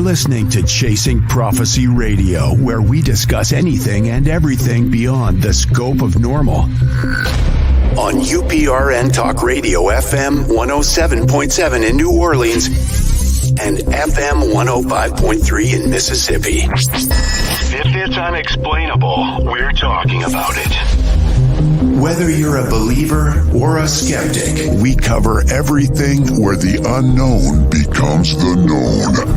listening to Chasing Prophecy Radio, where we discuss anything and everything beyond the scope of normal. On UPRN Talk Radio FM 107.7 in New Orleans and FM 105.3 in Mississippi. If it's unexplainable, we're talking about it. Whether you're a believer or a skeptic, we cover everything where the unknown becomes the known.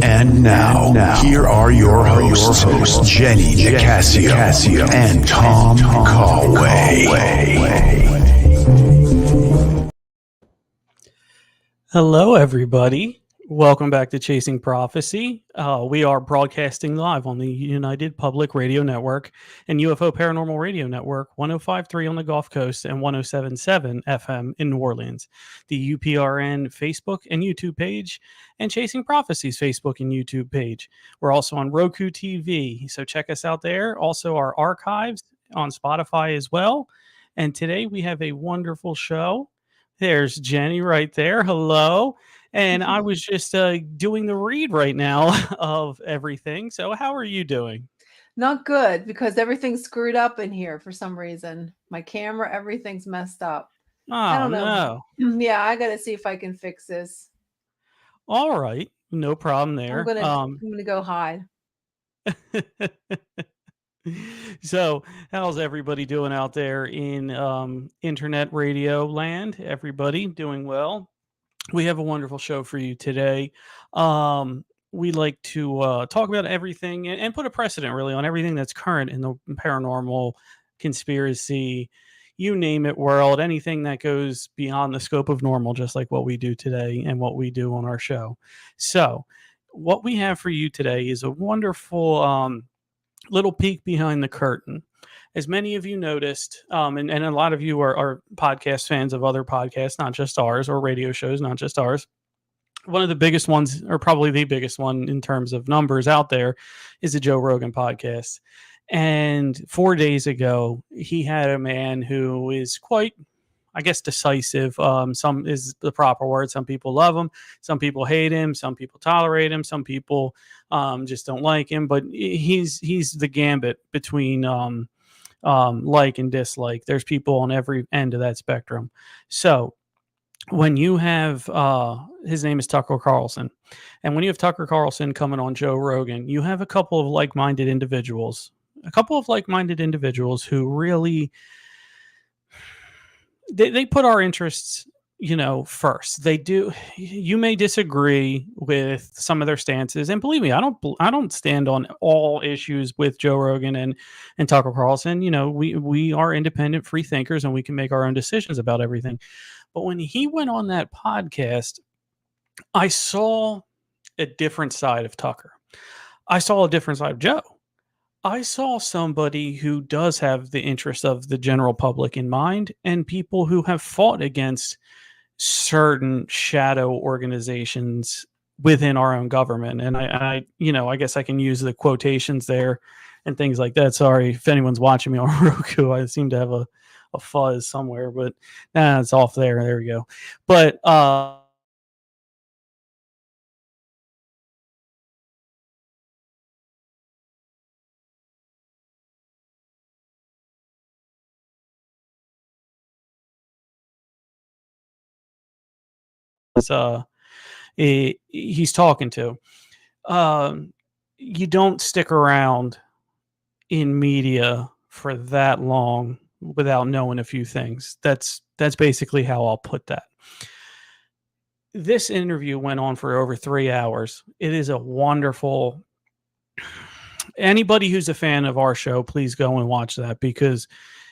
And now, here are your hosts, Jenny Nicasio and Tom Callway. Hello, everybody. Welcome back to Chasing Prophecy. We are broadcasting live on the United Public Radio Network and UFO Paranormal Radio Network, 105.3 on the Gulf Coast and 107.7 FM in New Orleans. The UPRN Facebook and YouTube page, and Chasing Prophecy's Facebook and YouTube page. We're also on Roku TV, so check us out there. Also, our archives on Spotify as well. And today we have a wonderful show. There's Jenny right there. Hello. And I was just doing the read right now of everything. So how are you doing? Not good, because everything's screwed up in here for some reason. My camera, everything's messed up. Oh, I don't know. No. Yeah, I got to see if I can fix this. All right. No problem there. I'm gonna go hide. So how's everybody doing out there in internet radio land? Everybody doing well? We have a wonderful show for you today. We like to talk about everything and put a precedent really on everything that's current in the paranormal, conspiracy, you name it, world, anything that goes beyond the scope of normal, just like what we do today and what we do on our show. So what we have for you today is a wonderful little peek behind the curtain. As many of you noticed, and a lot of you are podcast fans of other podcasts, not just ours, or radio shows, not just ours. One of the biggest ones, or probably the biggest one in terms of numbers out there, is the Joe Rogan podcast. And 4 days ago, he had a man who is quite, I guess, decisive. Some is the proper word. Some people love him. Some people hate him. Some people tolerate him. Some people just don't like him. But he's the gambit between like and dislike. There's people on every end of that spectrum. So when you have his name is Tucker Carlson, and when you have Tucker Carlson coming on Joe Rogan, you have a couple of like-minded individuals who really they put our interests first. They do. You may disagree with some of their stances, and believe me, I don't stand on all issues with Joe Rogan and Tucker Carlson. We are independent free thinkers, and we can make our own decisions about everything. But when he went on that podcast, I saw a different side of Tucker. I saw a different side of Joe. I saw somebody who does have the interest of the general public in mind, and people who have fought against certain shadow organizations within our own government. And I guess I can use the quotations there and things like that. Sorry if anyone's watching me on Roku. I seem to have a fuzz somewhere, but it's off there. There we go. But he's talking to. You don't stick around in media for that long without knowing a few things. That's basically how I'll put that. This interview went on for over 3 hours. It is a wonderful. Anybody who's a fan of our show, please go and watch that, because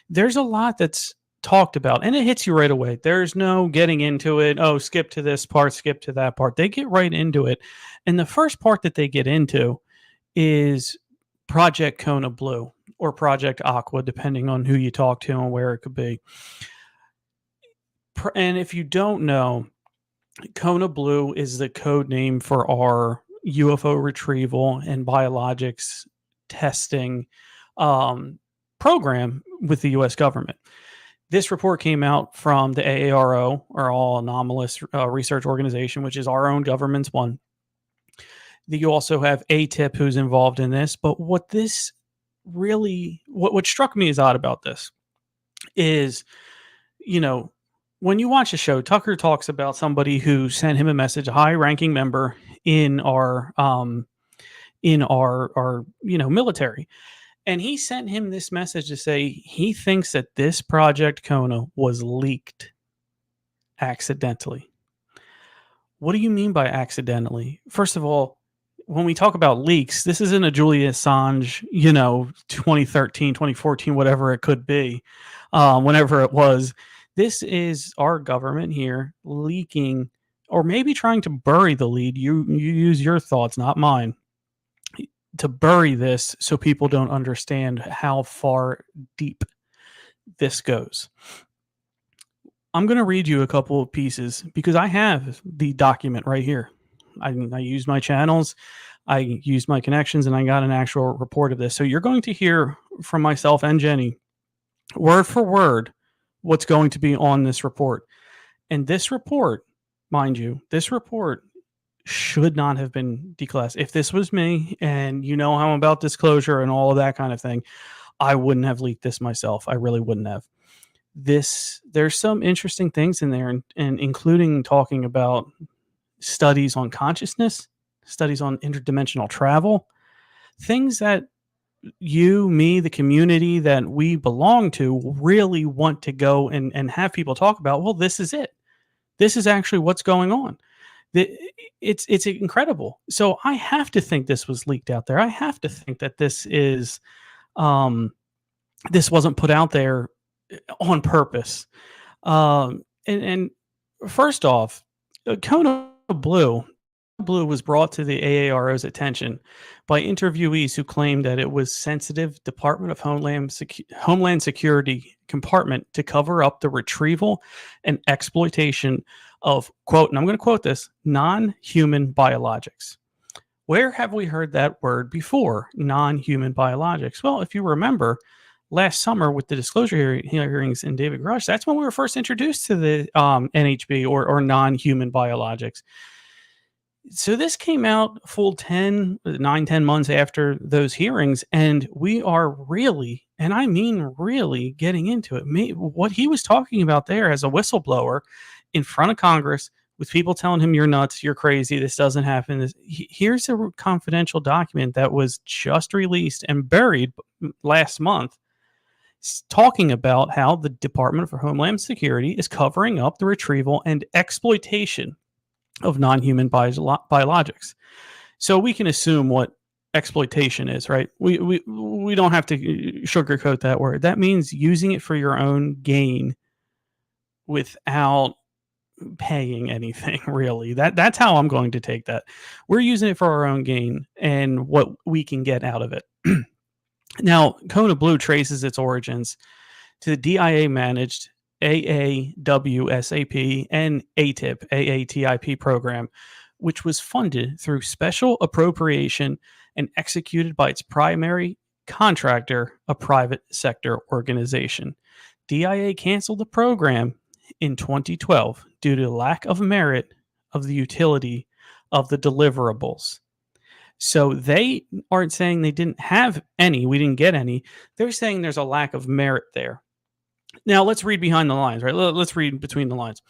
there's a lot that's talked about and it hits you right away. There's no getting into it. Oh, skip to this part, skip to that part. They get right into it. And the first part that they get into is Project Kona Blue or Project Aqua, depending on who you talk to and where it could be. And if you don't know, Kona Blue is the code name for our UFO retrieval and biologics testing program with the U.S. government. This report came out from the AARO, or All Anomalous Research Organization, which is our own government's one. You also have ATIP who's involved in this. But what this really, what struck me as odd about this is, when you watch the show, Tucker talks about somebody who sent him a message, a high-ranking member in our military, and he sent him this message to say he thinks that this Project Kona was leaked accidentally. What do you mean by accidentally? First of all, when we talk about leaks, this isn't a Julian Assange, 2013, 2014, whatever it could be, whenever it was. This is our government here leaking, or maybe trying to bury the lead. You use your thoughts, not mine, to bury this so people don't understand how far deep this goes. I'm going to read you a couple of pieces because I have the document right here. I use my channels, I use my connections, and I got an actual report of this. So you're going to hear from myself and Jenny, word for word, what's going to be on this report. And this report, mind you, this report should not have been declassified. If this was me, and you know how I'm about disclosure and all of that kind of thing, I wouldn't have leaked this myself. I really wouldn't have. There's some interesting things in there, and including talking about studies on consciousness, studies on interdimensional travel, things that you, me, the community that we belong to really want to go and have people talk about. Well, this is it. This is actually what's going on. It's incredible. So I have to think this was leaked out there. I have to think that this wasn't put out there on purpose. And first off, Kona Blue was brought to the AARO's attention by interviewees who claimed that it was sensitive Department of Homeland Security compartment to cover up the retrieval and exploitation of, quote, and I'm going to quote this, non-human biologics. Where have we heard that word before? Non-human biologics. Well, if you remember, last summer with the disclosure hearings in David Grush, that's when we were first introduced to the NHB or non-human biologics. So this came out full 10 months after those hearings, and we are really, and I mean really, getting into it. What he was talking about there as a whistleblower in front of Congress with people telling him, you're nuts, you're crazy, this doesn't happen. Here's a confidential document that was just released and buried last month, talking about how the Department of Homeland Security is covering up the retrieval and exploitation of non-human biologics. So we can assume what exploitation is, right? We don't have to sugarcoat that word. That means using it for your own gain without paying anything, really. That's how I'm going to take that. We're using it for our own gain and what we can get out of it. Now, Kona Blue traces its origins to the DIA-managed AAWSAP and ATIP, AATIP program, which was funded through special appropriation and executed by its primary contractor, a private sector organization. DIA canceled the program in 2012 due to lack of merit of the utility of the deliverables. So they aren't saying they didn't have any, we didn't get any. They're saying there's a lack of merit there. Now, let's read behind the lines, right? Let's read between the lines.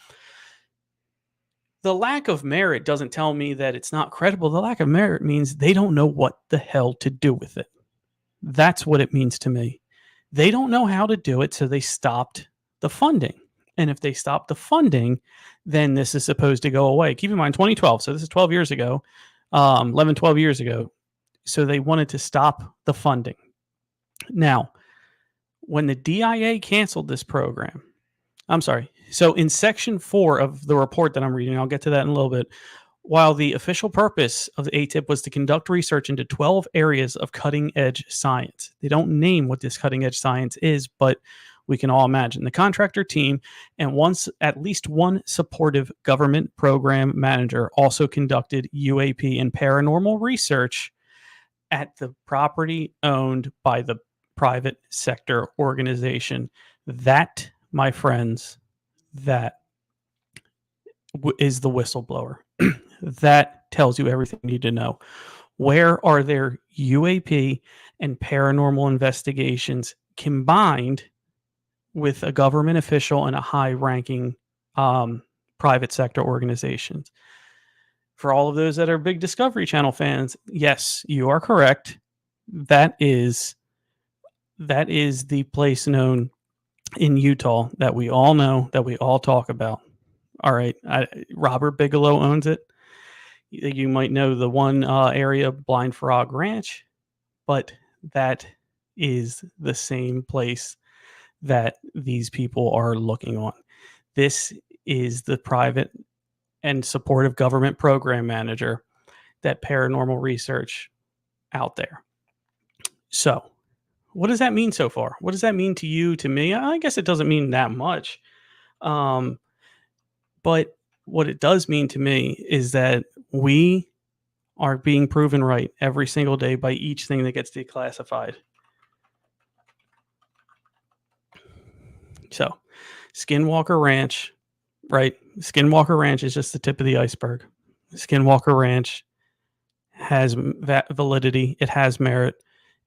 The lack of merit doesn't tell me that it's not credible. The lack of merit means they don't know what the hell to do with it. That's what it means to me. They don't know how to do it, so they stopped the funding. And if they stop the funding, then this is supposed to go away. Keep in mind, 2012, so this is 12 years ago, 12 years ago. So they wanted to stop the funding. Now, when the DIA canceled this program, so in section 4 of the report that I'm reading, I'll get to that in a little bit, while the official purpose of the ATIP was to conduct research into 12 areas of cutting-edge science. They don't name what this cutting-edge science is, but we can all imagine. The contractor team and at least one supportive government program manager also conducted UAP and paranormal research at the property owned by the private sector organization. That my friends, that is the whistleblower. That tells you everything you need to know. Where are their UAP and paranormal investigations combined with a government official and a high-ranking private sector organization? For all of those that are big Discovery Channel fans, yes, you are correct. That is the place known in Utah that we all know, that we all talk about. All right, Robert Bigelow owns it. You might know the one area, Blind Frog Ranch, but that is the same place that these people are looking on. This is the private and supportive government program manager that paranormal research out there. So, what does that mean so far? What does that mean to you, to me? I guess it doesn't mean that much. But what it does mean to me is that we are being proven right every single day by each thing that gets declassified. So, Skinwalker Ranch, right? Skinwalker Ranch is just the tip of the iceberg. Skinwalker Ranch has validity. It has merit.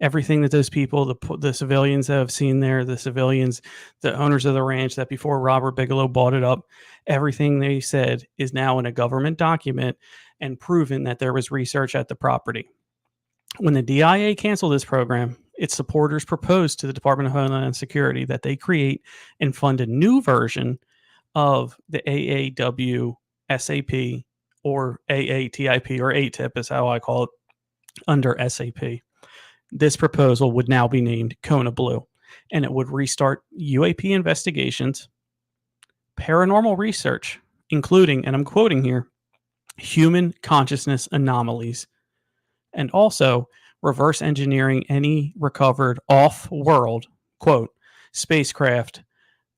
Everything that those people, the civilians that have seen there, the civilians, the owners of the ranch that before Robert Bigelow bought it up, everything they said is now in a government document and proven that there was research at the property. When the DIA canceled this program, its supporters proposed to the Department of Homeland Security that they create and fund a new version of the AAW SAP or AATIP, or ATIP is how I call it, under SAP. This proposal would now be named Kona Blue, and it would restart UAP investigations, paranormal research, including, and I'm quoting here, human consciousness anomalies, and also reverse engineering any recovered off-world, quote, spacecraft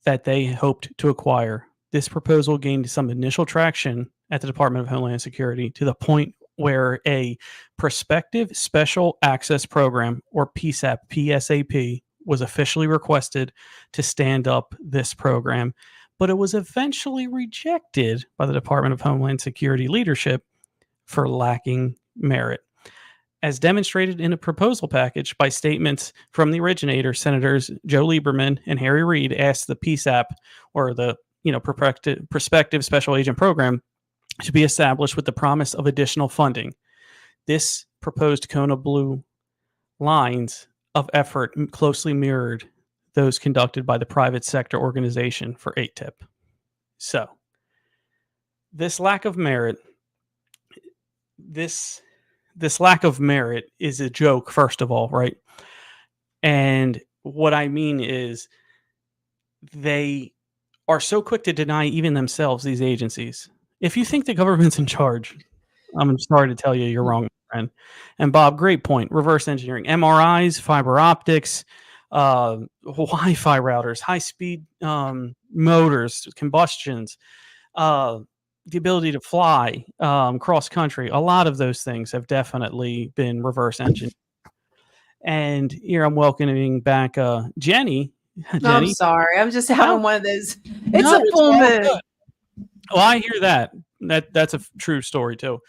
that they hoped to acquire. This proposal gained some initial traction at the Department of Homeland Security to the point where a Prospective Special Access Program, or PSAP, was officially requested to stand up this program, but it was eventually rejected by the Department of Homeland Security leadership for lacking merit. As demonstrated in a proposal package by statements from the originator, Senators Joe Lieberman and Harry Reid asked the PSAP, or the Prospective Special Agent Program, to be established with the promise of additional funding. This proposed Kona Blue lines of effort closely mirrored those conducted by the private sector organization for ATIP. So, this lack of merit, this lack of merit is a joke, first of all, right? And what I mean is they are so quick to deny even themselves, these agencies. If you think the government's in charge, I'm sorry to tell you, you're wrong, my friend. And Bob, great point. Reverse engineering, MRIs, fiber optics, Wi-Fi routers, high-speed motors, combustions, the ability to fly cross country. A lot of those things have definitely been reverse engineered. And here I'm welcoming back Jenny. I'm Jenny, sorry. I'm just having one of those. It's no, a full all moon. good. Well, I hear that. That's a true story too.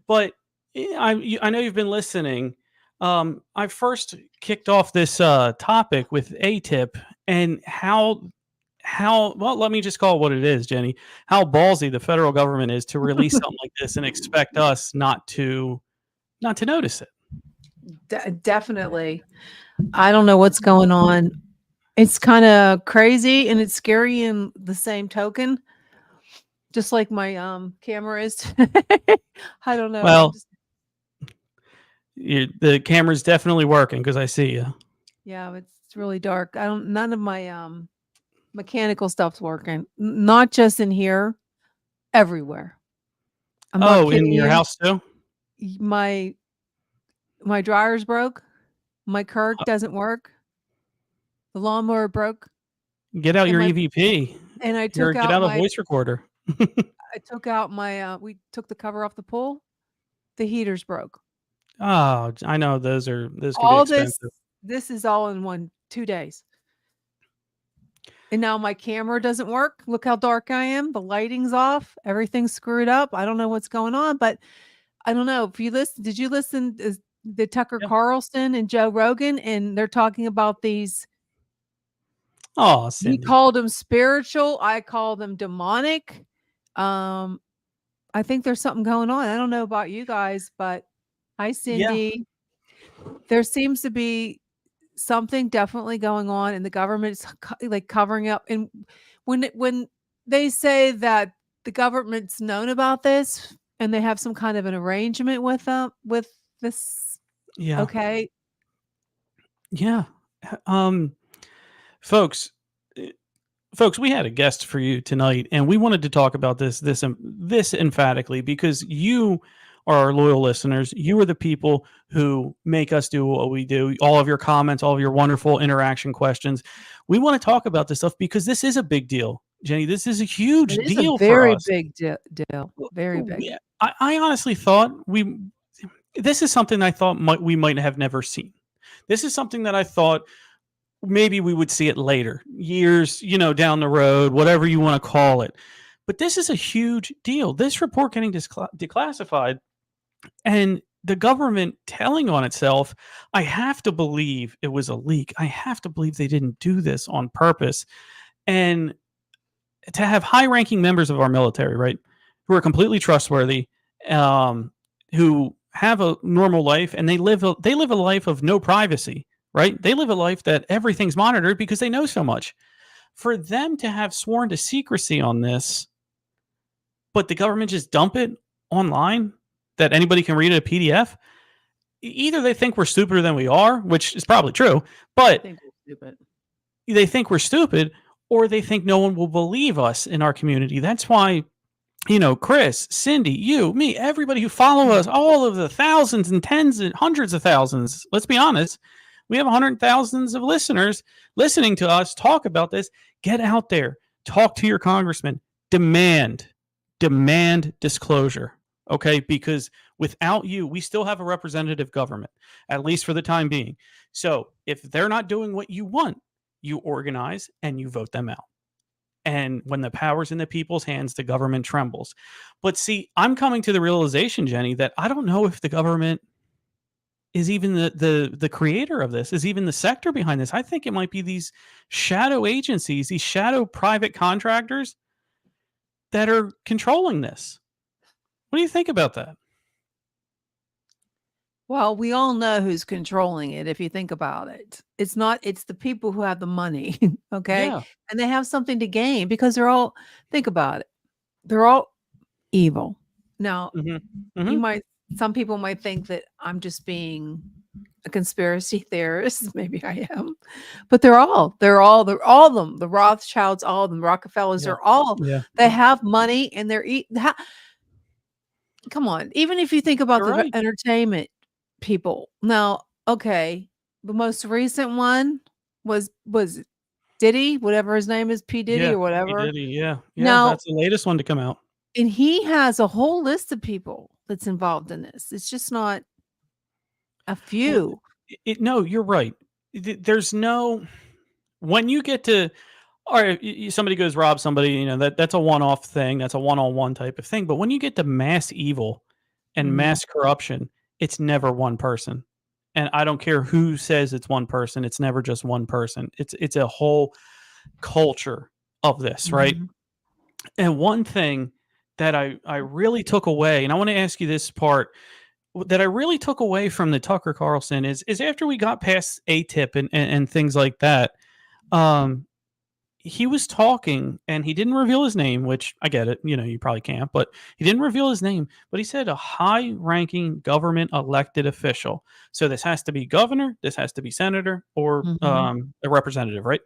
But I know you've been listening. I first kicked off this topic with ATIP and how well, let me just call it what it is, Jenny. How ballsy the federal government is to release something like this and expect us not to notice it. Definitely. I don't know what's going on. It's kind of crazy and it's scary in the same token. Just like my camera is today. I don't know. Well, the camera's definitely working because I see you. Yeah, it's really dark. None of my mechanical stuff's working. Not just in here, everywhere. I'm not kidding in your you. house too? My dryer's broke. My Kirk doesn't work. The lawnmower broke. Get out your EVP. And I Or took get out out a my voice recorder. I took out my we took the cover off the pool. The heater's broke. Oh, I know those can All be expensive. this is all in 2 days. And now my camera doesn't work. Look how dark I am. The lighting's off. Everything's screwed up. I don't know what's going on, but I don't know if you listen. Did you listen to the Tucker Yeah. Carlson and Joe Rogan? And they're talking about these. Oh, He Cindy. called them spiritual. I call them demonic. Um, I think there's something going on. I don't know about you guys, but hi, Yeah. Cindy. There seems to be something definitely going on, and the government's like covering up. And when they say that the government's known about this and they have some kind of an arrangement with them with this, Yeah. okay, Yeah. Um, folks, eh, folks, we had a guest for you tonight, and we wanted to talk about this emphatically because you are our loyal listeners. You are the people who make us do what we do. All of your comments, all of your wonderful interaction questions. We want to talk about this stuff because this is a big deal, Jenny. This is a huge it is a deal for very us. big deal, very big. I honestly thought this is something I thought we might have never seen. This is something that I thought maybe we would see it later, years, down the road, whatever you want to call it. But this is a huge deal. This report getting declassified and the government telling on itself, I have to believe it was a leak. I have to believe they didn't do this on purpose. And to have high ranking members of our military, right, who are completely trustworthy, who have a normal life and they live a life of no privacy, right? They live a life that everything's monitored because they know so much. For them to have sworn to secrecy on this, but the government just dump it online that anybody can read it a PDF, either they think we're stupider than we are, which is probably true, I but think we're stupid. they think we're stupid, or they think no one will believe us in our community. That's why, Chris, Cindy, you, me, everybody who follow us, all of the thousands and tens and hundreds of thousands, let's be honest, we have 100,000s of listeners listening to us talk about this. Get out there, talk to your congressman, demand disclosure, okay? Because without you, we still have a representative government, at least for the time being. So if they're not doing what you want, you organize and you vote them out. And when the power's in the people's hands, the government trembles. But see, I'm coming to the realization, Jenny, that I don't know if the government is even the creator of this, is even the sector behind this. I think it might be these shadow agencies, these shadow private contractors that are controlling this. What do you think about that? Well, we all know who's controlling it if you think about it. It's the people who have the money, okay? Yeah. And they have something to gain because think about it. They're all evil. Now, Mm-hmm. some people might think that I'm just being a conspiracy theorist. Maybe I am. But they're all of them. The Rothschilds, all of them, Rockefellers, Yeah. they have money and come on. Even if you think about You're the right. entertainment people. Now, okay, the most recent one was Diddy, whatever his name is, P. Diddy or P. whatever. Diddy, yeah. Now, That's the latest one to come out. and he has a whole list of people that's involved in this. It's just not a few. Well, no, you're right. There's no when you get to all right, somebody goes rob somebody, that's a one-off thing. That's a one-on-one type of thing. But when you get to mass evil and mass corruption, it's never one person. And I don't care who says it's one person. It's never just one person. It's a whole culture of this, right? And one thing that I really took away, and I want to ask you this part, that I really took away from the Tucker Carlson is after we got past ATIP and things like that, he was talking and he didn't reveal his name, which I get it. You probably can't, but he didn't reveal his name, but he said a high ranking government elected official. So this has to be governor, this has to be senator or a representative, right?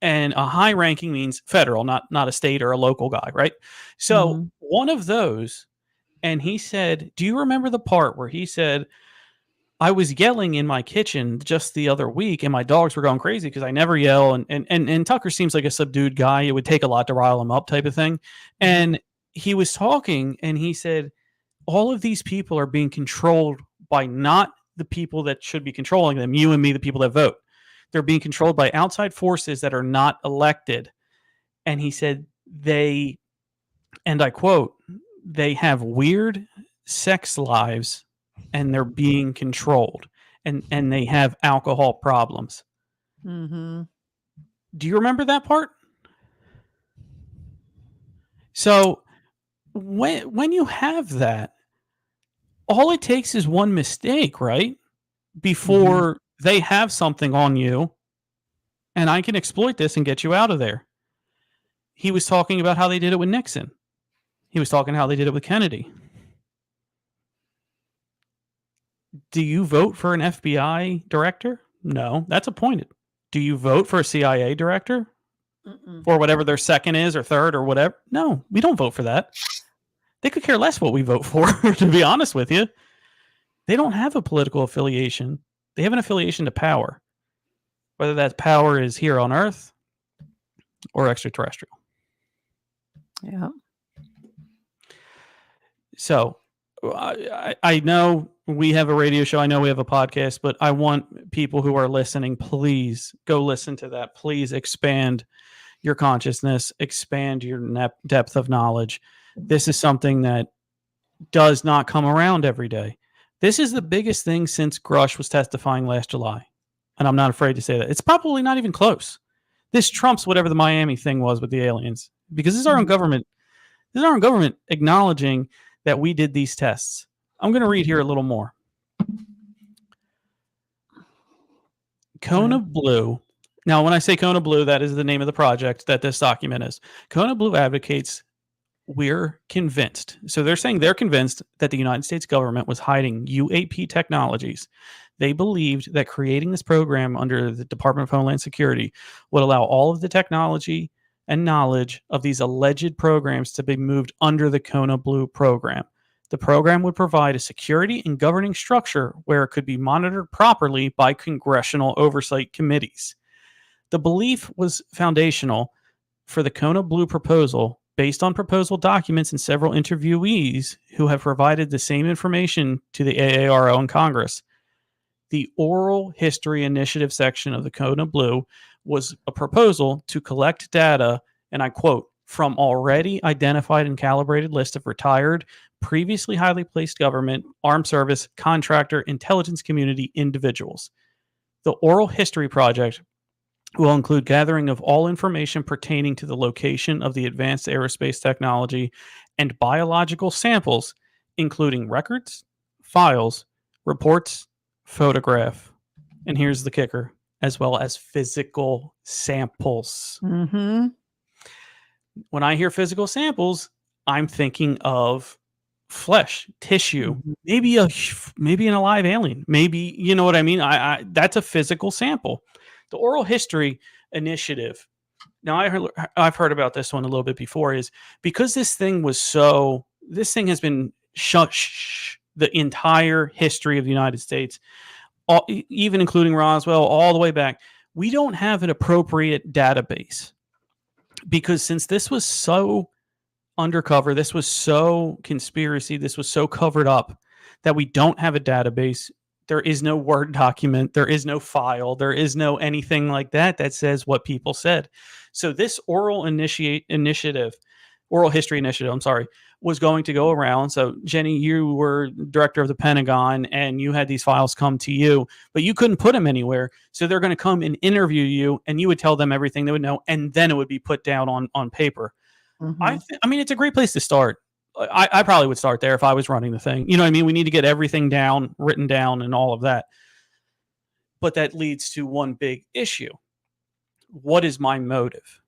And a high ranking means federal, not a state or a local guy, right? So one of those, and he said, do you remember the part where he said, I was yelling in my kitchen just the other week and my dogs were going crazy because I never yell. And Tucker seems like a subdued guy. It would take a lot to rile him up type of thing. And he was talking and he said, all of these people are being controlled by not the people that should be controlling them, you and me, the people that vote. They're being controlled by outside forces that are not elected. And he said they, and I quote, they have weird sex lives and they're being controlled, and they have alcohol problems. Mm-hmm. Do you remember that part? So when you have that, all it takes is one mistake, right? Before they have something on you, and I can exploit this and get you out of there. He was talking about how they did it with Nixon. He was talking how they did it with Kennedy. Do you vote for an FBI director? No, that's appointed. Do you vote for a CIA director? Or whatever their second is or third or whatever? No, we don't vote for that. They could care less what we vote for, to be honest with you. They don't have a political affiliation. They have an affiliation to power, whether that power is here on Earth or extraterrestrial. Yeah. So I know we have a radio show. I know we have a podcast, but I want people who are listening, please go listen to that. Please expand your consciousness, expand your depth of knowledge. This is something that does not come around every day. This is the biggest thing since Grush was testifying last July. And I'm not afraid to say that. It's probably not even close. This trumps whatever the Miami thing was with the aliens, because this is our own government. This is our own government acknowledging that we did these tests. I'm going to read here a little more. Kona Blue. Now, when I say Kona Blue, that is the name of the project that this document is. Kona Blue advocates, we're convinced. So they're saying they're convinced that the United States government was hiding UAP technologies. They believed that creating this program under the Department of Homeland Security would allow all of the technology and knowledge of these alleged programs to be moved under the Kona Blue program. The program would provide a security and governing structure where it could be monitored properly by congressional oversight committees. The belief was foundational for the Kona Blue proposal, based on proposal documents and several interviewees who have provided the same information to the AARO in Congress. The Oral History Initiative section of the Kona Blue was a proposal to collect data, and I quote, from already identified and calibrated list of retired, previously highly placed government, armed service, contractor, intelligence community individuals. The Oral History Project will include gathering of all information pertaining to the location of the advanced aerospace technology and biological samples, including records, files, reports, photograph, and here's the kicker, as well as physical samples. Mm-hmm. When I hear physical samples, I'm thinking of flesh, tissue, maybe an alive alien, maybe, you know what I mean? I that's a physical sample. The Oral History Initiative. Now, I've heard about this one a little bit before. Is because this thing has been the entire history of the United States, even including Roswell, all the way back. We don't have an appropriate database because since this was so undercover, this was so conspiracy, this was so covered up that we don't have a database. There is no Word document. There is no file. There is no anything like that that says what people said. So this Oral History Initiative, was going to go around. So Jenny, you were director of the Pentagon and you had these files come to you, but you couldn't put them anywhere. So they're going to come and interview you and you would tell them everything they would know. And then it would be put down on paper. Mm-hmm. I mean, it's a great place to start. I probably would start there if I was running the thing. You know what I mean? We need to get everything down, written down, and all of that. But that leads to one big issue. What is my motive?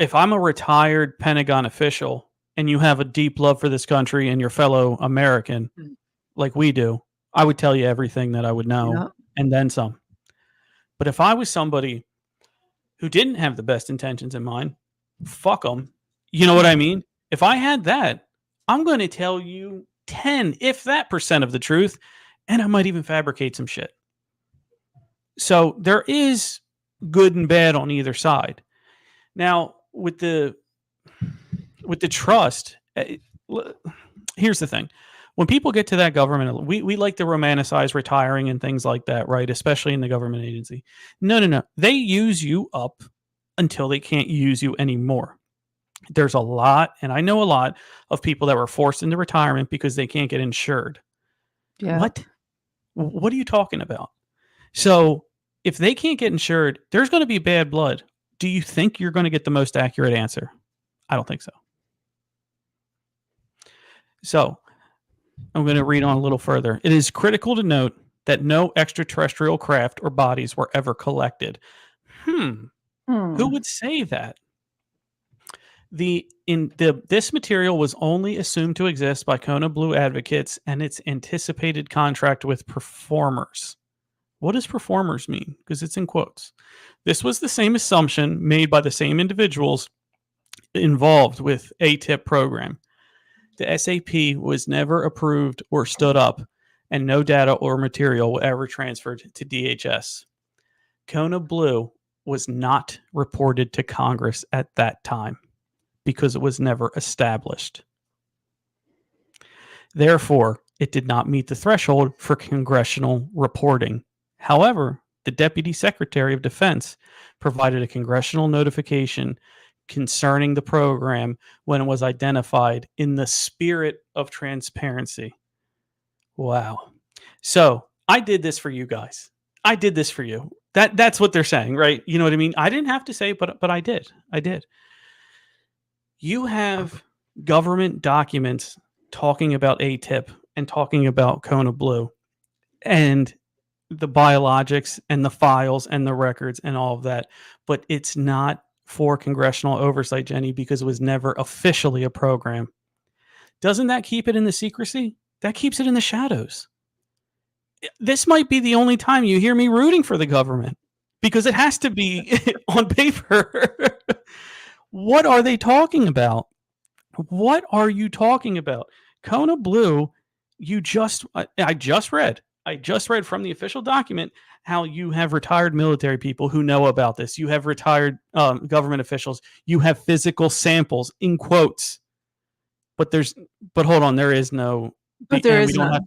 If I'm a retired Pentagon official and you have a deep love for this country and your fellow American, like we do, I would tell you everything that I would know and then some. But if I was somebody who didn't have the best intentions in mind, fuck them. You know what I mean? If I had that, I'm going to tell you 10, if that % of the truth, and I might even fabricate some shit. So there is good and bad on either side. Now, with the trust, here's the thing. when people get to that government, we like to romanticize retiring and things like that, right? Especially in the government agency. No. They use you up until they can't use you anymore. There's a lot, and I know a lot of people that were forced into retirement because they can't get insured. Yeah. What? What are you talking about? So if they can't get insured, there's going to be bad blood. Do you think you're going to get the most accurate answer? I don't think so. So I'm going to read on a little further. It is critical to note that no extraterrestrial craft or bodies were ever collected. Who would say that? This material was only assumed to exist by Kona Blue advocates and its anticipated contract with performers. What does performers mean? Because it's in quotes. This was the same assumption made by the same individuals involved with ATIP program. The SAP was never approved or stood up, and no data or material were ever transferred to DHS. Kona Blue was not reported to Congress at that time because it was never established. Therefore, it did not meet the threshold for congressional reporting. However, the Deputy Secretary of Defense provided a congressional notification concerning the program when it was identified in the spirit of transparency. Wow. So I did this for you guys. I did this for you. That's what they're saying, right? You know what I mean? I didn't have to say it, but I did. I did. You have government documents talking about ATIP and talking about Kona Blue and the biologics and the files and the records and all of that. But it's not for congressional oversight, Jenny, because it was never officially a program. Doesn't that keep it in the secrecy? That keeps it in the shadows. This might be the only time you hear me rooting for the government because it has to be on paper. What are they talking about? What are you talking about? Kona Blue, I just read from the official document how you have retired military people who know about this. You have retired government officials. You have physical samples in quotes. But hold on, there is no. But there is none.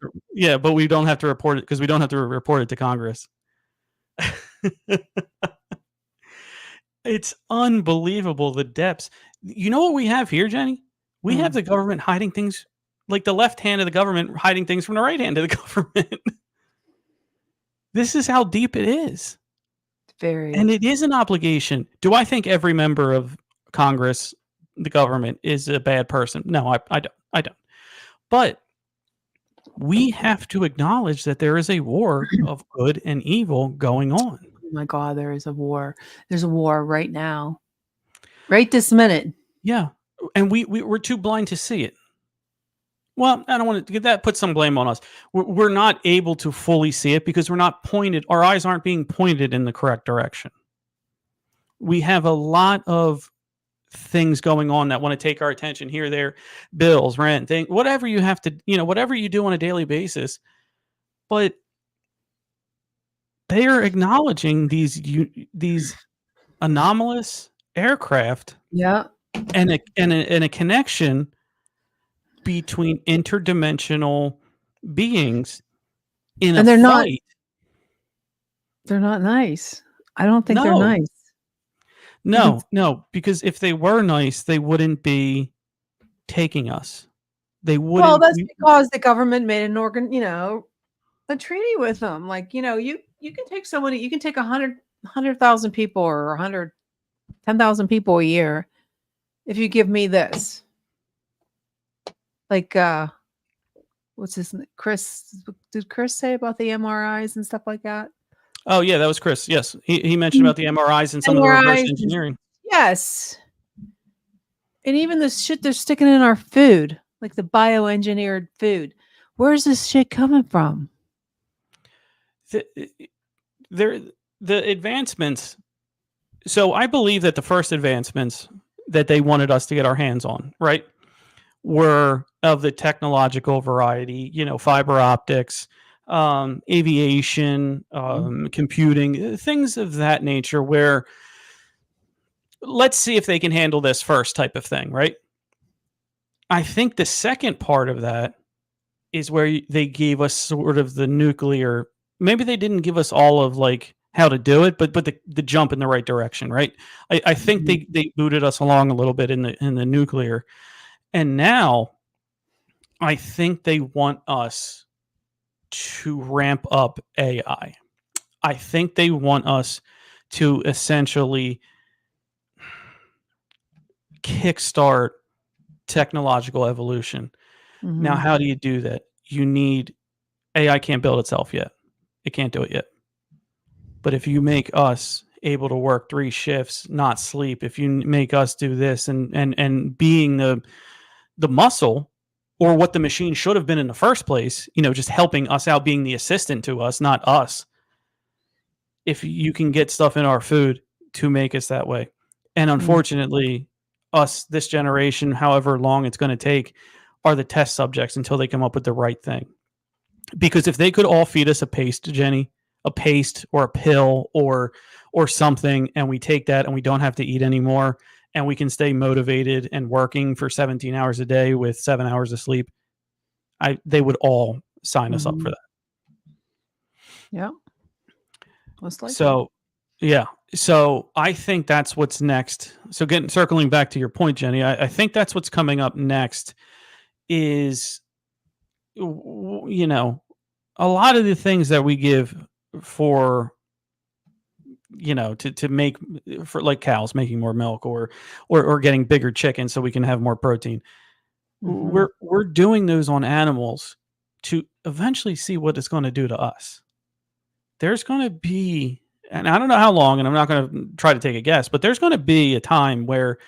But we don't have to report it because we don't have to report it to Congress. It's unbelievable the depths. You know what we have here, Jenny? We have the government hiding things, like the left hand of the government hiding things from the right hand of the government. This is how deep it is. Very. And it is an obligation. Do I think every member of Congress, the government, is a bad person? No, I don't. But we have to acknowledge that there is a war of good and evil going on. Oh my God, there is a war. There's a war right now. Right this minute. Yeah. And we're too blind to see it. Well, I don't want to get that, put some blame on us. We're not able to fully see it because we're not pointed, our eyes aren't being pointed in the correct direction. We have a lot of things going on that want to take our attention here, there, bills, rent, whatever you have to, whatever you do on a daily basis. But they are acknowledging these anomalous aircraft. Yeah. And a connection between interdimensional beings in a fight. They're not nice. I don't think they're nice. No, because if they were nice, they wouldn't be taking us. They wouldn't. Well, that's because the government made a treaty with them. Like, you can take somebody, you can take 100,000 people or 110,000 people a year if you give me this. Like, what's his name? Chris? Did Chris say about the MRIs and stuff like that? Oh yeah, that was Chris. Yes, he mentioned about the MRIs and some of the reverse engineering. Yes, and even the shit they're sticking in our food, like the bioengineered food. Where's this shit coming from? The advancements. So I believe that the first advancements that they wanted us to get our hands on, right, were of the technological variety, fiber optics, aviation, computing, things of that nature, where let's see if they can handle this first type of thing, right? I think the second part of that is where they gave us sort of the nuclear. Maybe they didn't give us all of like how to do it, but the jump in the right direction, right? I think Mhm. they booted us along a little bit in the nuclear, and now I think they want us to ramp up AI. I think they want us to essentially kickstart technological evolution. Now, Mhm. how do you do that? You need AI can't build itself yet. It can't do it yet. But if you make us able to work 3 shifts, not sleep, if you make us do this and being the muscle or what the machine should have been in the first place, just helping us out, being the assistant to us, not us. If you can get stuff in our food to make us that way. And Mm. unfortunately, us, this generation, however long it's going to take, are the test subjects until they come up with the right thing. Because if they could all feed us a paste, Jenny, a paste or a pill or something, and we take that and we don't have to eat anymore, and we can stay motivated and working for 17 hours a day with 7 hours of sleep, they would all sign us up for Mhm. that. Yeah, most likely. So, yeah. So I think that's what's next. So circling back to your point, Jenny, I think that's what's coming up next is, you know, a lot of the things that we give for, to make for like cows making more milk or getting bigger chickens so we can have more protein. Mhm. We're doing those on animals to eventually see what it's going to do to us. There's going to be, and I don't know how long, and I'm not going to try to take a guess, but there's going to be a time where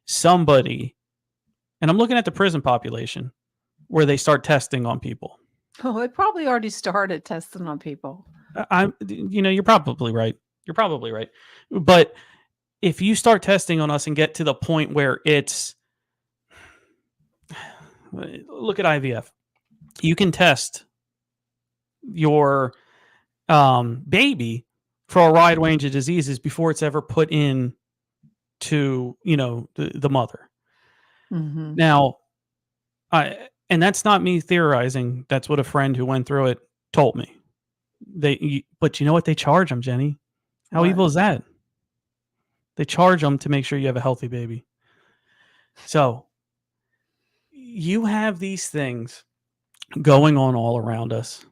somebody, and I'm looking at the prison population, where they start testing on people. Oh, it probably already started testing on people. You're probably right. You're probably right. But if you start testing on us and get to the point where it's, look at IVF, you can test your baby for a wide range of diseases before it's ever put in to the mother. Mhm. Now, and that's not me theorizing. That's what a friend who went through it told me. But you know what they charge them, Jenny? How What? evil is that? They charge them to make sure you have a healthy baby. So you have these things going on all around us.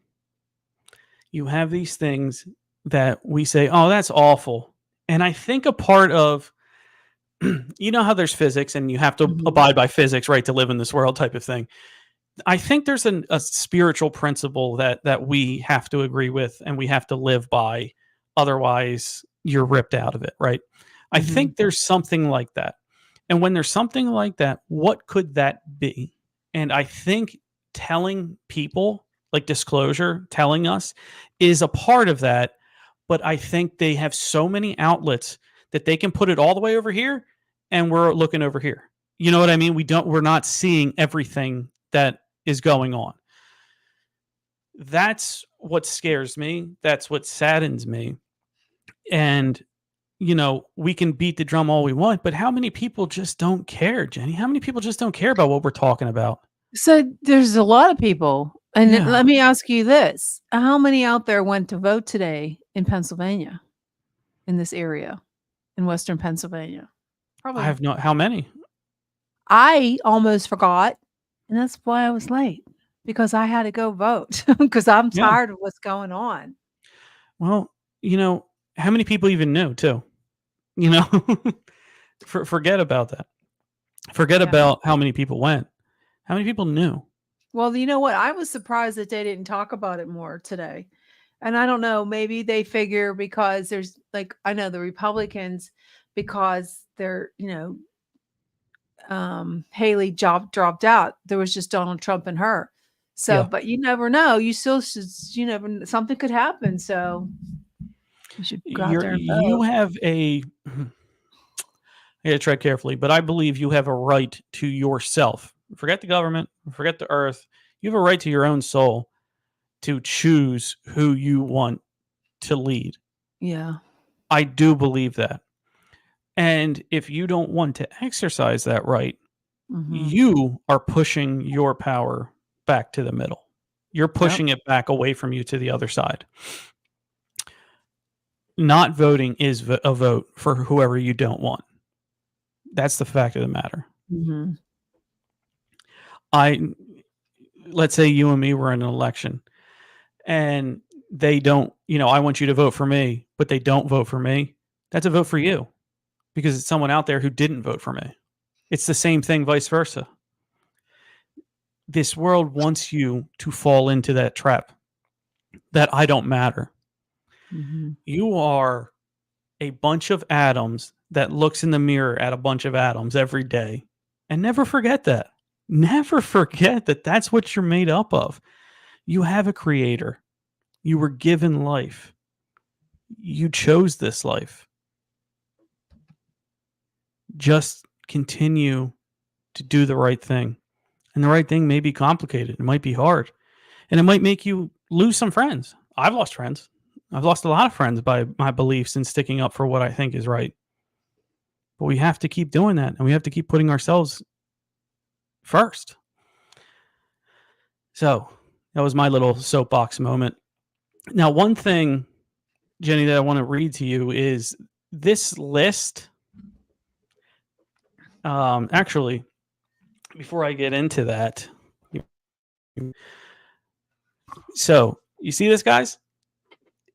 You have these things that we say, "Oh, that's awful." And I think a part of, how there's physics and you have to Mhm. abide by physics, right, to live in this world type of thing. I think there's a spiritual principle that we have to agree with and we have to live by. Otherwise, you're ripped out of it, right? I Mhm. think there's something like that. And when there's something like that, what could that be? And I think telling people, like disclosure, telling us is a part of that. But I think they have so many outlets that they can put it all the way over here and we're looking over here. You know what I mean? We're not seeing everything that is going on. That's what scares me. That's what saddens me. And, we can beat the drum all we want, but how many people just don't care, Jenny? How many people just don't care about what we're talking about? So there's a lot of people, and Yeah. let me ask you this: how many out there went to vote today in Pennsylvania, in this area, in Western Pennsylvania? I Probably. have no, how many? I almost forgot, and that's why I was late because I had to go vote because I'm Yeah. tired of what's going on. Well, how many people even knew too? You know, forget about that. Forget Yeah. about how many people went. How many people knew? Well, you know what? I was surprised that they didn't talk about it more today. And I don't know, maybe they figure because there's like I know the Republicans because they're, Haley dropped out. There was just Donald Trump and her. So, Yeah. but you never know. You still should, something could happen. So you should go out there and You vote. have a I gotta tread carefully, but I believe you have a right to yourself. Forget the government, forget the earth. You have a right to your own soul to choose who you want to lead. Yeah. I do believe that. And if you don't want to exercise that right, Hmm. you are pushing your power back to the middle. You're pushing it back away from you to the other side. Not voting is a vote for whoever you don't want. That's the fact of the matter. Mhm. Let's say you and me were in an election and they don't, I want you to vote for me, but they don't vote for me. That's a vote for you because it's someone out there who didn't vote for me. It's the same thing, vice versa. This world wants you to fall into that trap that I don't matter. Mhm. You are a bunch of atoms that looks in the mirror at a bunch of atoms every day. And never forget that. Never forget that that's what you're made up of. You have a creator. You were given life. You chose this life. Just continue to do the right thing. And the right thing may be complicated. It might be hard. And it might make you lose some friends. I've lost friends. I've lost a lot of friends by my beliefs and sticking up for what I think is right. But we have to keep doing that. And we have to keep putting ourselves first. So that was my little soapbox moment. Now, one thing, Jenny, that I want to read to you is this list. Actually, before I get into that, so you see this, guys?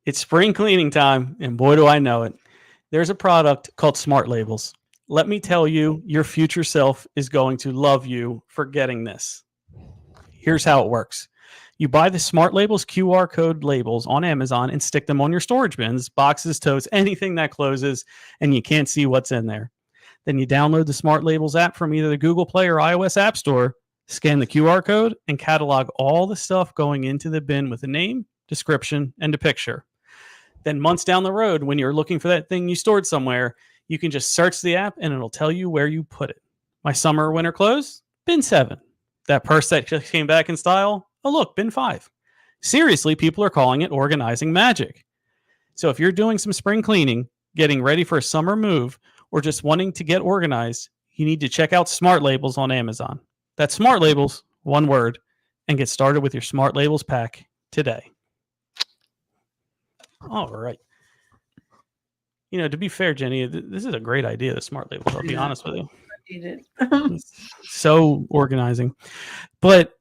It's spring cleaning time, and boy, do I know it. There's a product called Smart Labels. Let me tell you, your future self is going to love you for getting this. Here's how it works. You buy the Smart Labels QR code labels on Amazon and stick them on your storage bins, boxes, totes, anything that closes, and you can't see what's in there. Then you download the Smart Labels app from either the Google Play or iOS App Store, scan the QR code, and catalog all the stuff going into the bin with a name, description, and a picture. Then months down the road, when you're looking for that thing you stored somewhere, you can just search the app and it'll tell you where you put it. My summer or winter clothes, bin 7. That purse that just came back in style, oh look, bin 5. Seriously, people are calling it organizing magic. So if you're doing some spring cleaning, getting ready for a summer move, or just wanting to get organized, you need to check out Smart Labels on Amazon. That's Smart Labels, one word, and get started with your Smart Labels pack today. All right. To be fair, Jenny, this is a great idea, the Smart Labels. I'll be honest with you. It's so organizing. But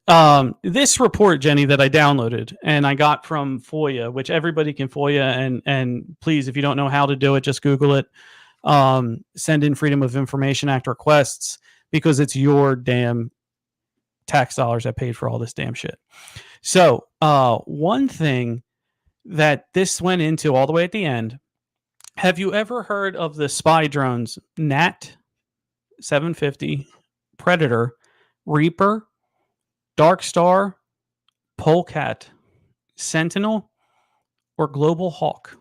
this report, Jenny, that I downloaded and I got from FOIA, which everybody can FOIA, and please, if you don't know how to do it, just Google it. Send in Freedom of Information Act requests because it's your damn tax dollars that paid for all this damn shit. So one thing that this went into all the way at the end, have you ever heard of the spy drones Nat 750, Predator, Reaper, Dark Star, Polecat, Sentinel, or Global Hawk?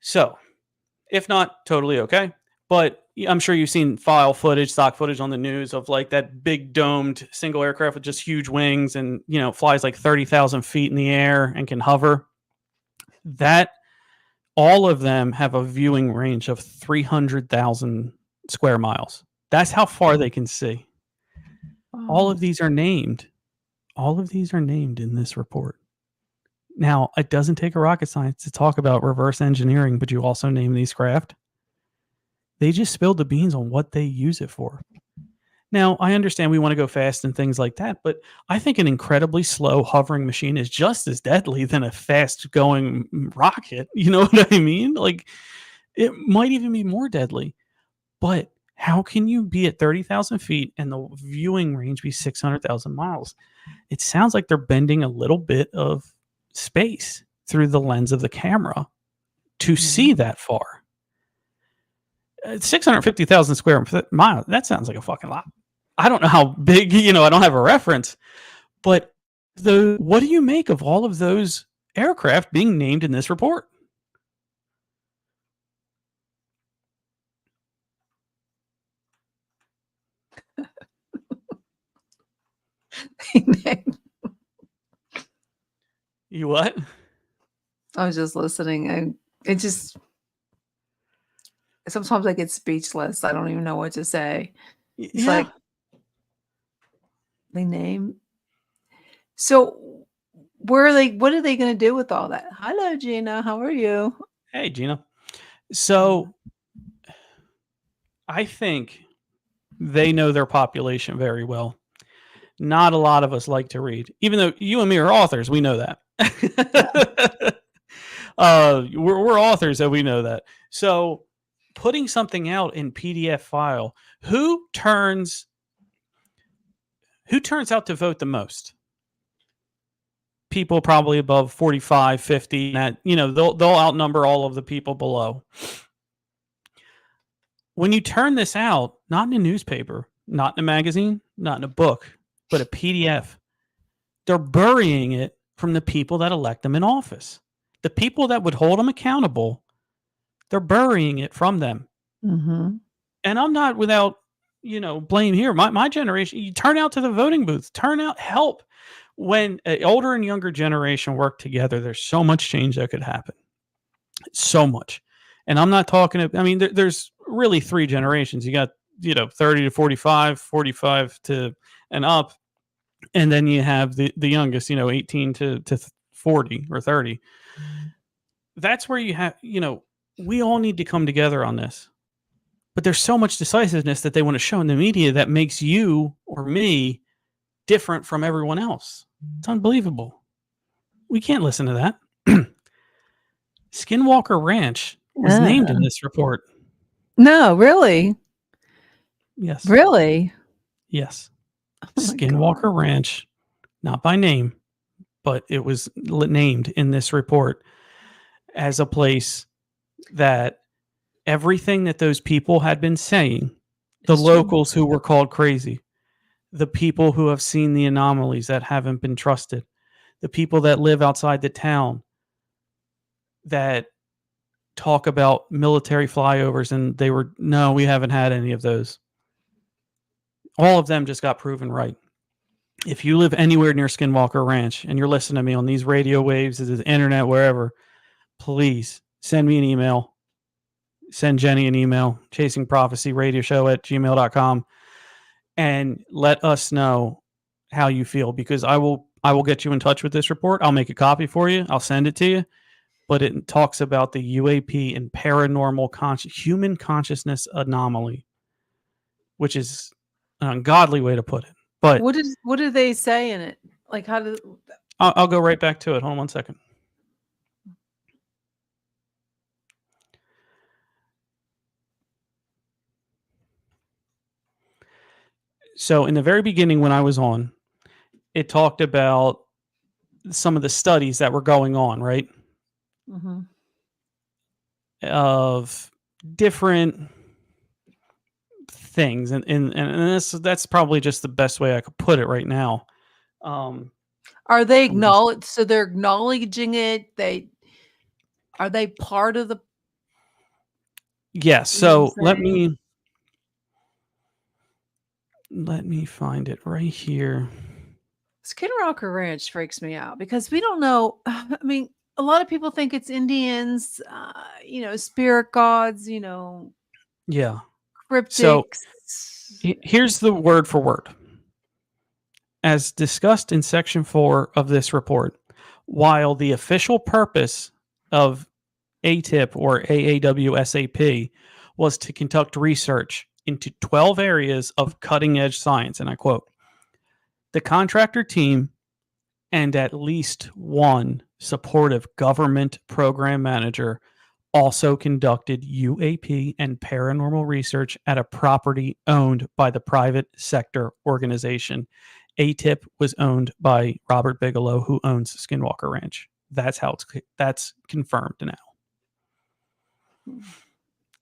So, if not, totally okay. But I'm sure you've seen stock footage on the news of like that big domed single aircraft with just huge wings and, flies like 30,000 feet in the air and can hover. That all of them have a viewing range of 300,000 square miles. That's how far they can see. All of these are named. All of these are named in this report. Now, it doesn't take a rocket science to talk about reverse engineering, but you also name these craft. They just spilled the beans on what they use it for. Now, I understand we want to go fast and things like that, but I think an incredibly slow hovering machine is just as deadly than a fast-going rocket. You know what I mean? Like, it might even be more deadly. But how can you be at 30,000 feet and the viewing range be 600,000 miles? It sounds like they're bending a little bit of space through the lens of the camera to see that far. 650,000 square miles, that sounds like a fucking lot. I don't know how big, I don't have a reference, but what do you make of all of those aircraft being named in this report? You what? I was just listening. Sometimes I get speechless. I don't even know what to say. It's like they name So what are they going to do with all that? Hello, Gina. How are you? Hey, Gina. So I think they know their population very well. Not a lot of us like to read, even though you and me are authors. We know that. We're authors, so we know that. So putting something out in PDF file, who turns out to vote the most? People probably above 45, 50. That, they'll outnumber all of the people below. When you turn this out, not in a newspaper, not in a magazine, not in a book, but a PDF, they're burying it from the people that elect them in office. The people that would hold them accountable, they're burying it from them. Mm-hmm. And I'm not without, blame here. My generation, you turn out to the voting booths, turn out, help. When an older and younger generation work together, there's so much change that could happen. So much. And I'm not talking, there's really 3 generations. You got, 30 to 45, 45 to and up. And then you have the youngest, 18 to 40 or 30. That's where you have, we all need to come together on this. But there's so much decisiveness that they want to show in the media that makes you or me different from everyone else. It's unbelievable. We can't listen to that. Skinwalker Ranch was named in this report. No, really? Yes. Really? Yes. Oh Skinwalker Ranch, not by name, but it was named in this report as a place that everything that those people had been saying, the locals who were called crazy, the people who have seen the anomalies that haven't been trusted, the people that live outside the town that talk about military flyovers, and no, we haven't had any of those. All of them just got proven right. If you live anywhere near Skinwalker Ranch and you're listening to me on these radio waves, the internet, wherever, please send me an email. Send Jenny an email, chasingprophecyradioshow@gmail.com, and let us know how you feel, because I will get you in touch with this report. I'll make a copy for you. I'll send it to you. But it talks about the UAP and paranormal human consciousness anomaly, which is an ungodly way to put it. But what do they say in it? Like, how do I'll go right back to it. Hold on one second. So in the very beginning, when I was on, it talked about some of the studies that were going on, right? Mm-hmm. Of different things, and that's probably just the best way I could put it right now. Are they acknowledged? So they're acknowledging it. Are they part of the? Yes. So let me find it right here. Skinwalker Ranch freaks me out because we don't know. I mean, a lot of people think it's Indians, spirit gods, Yeah. cryptics. So here's the word for word. As discussed in section 4 of this report, while the official purpose of ATIP or AAWSAP was to conduct research into 12 areas of cutting-edge science, and I quote, the contractor team and at least one supportive government program manager also conducted UAP and paranormal research at a property owned by the private sector organization. ATIP was owned by Robert Bigelow, who owns Skinwalker Ranch. That's that's confirmed now.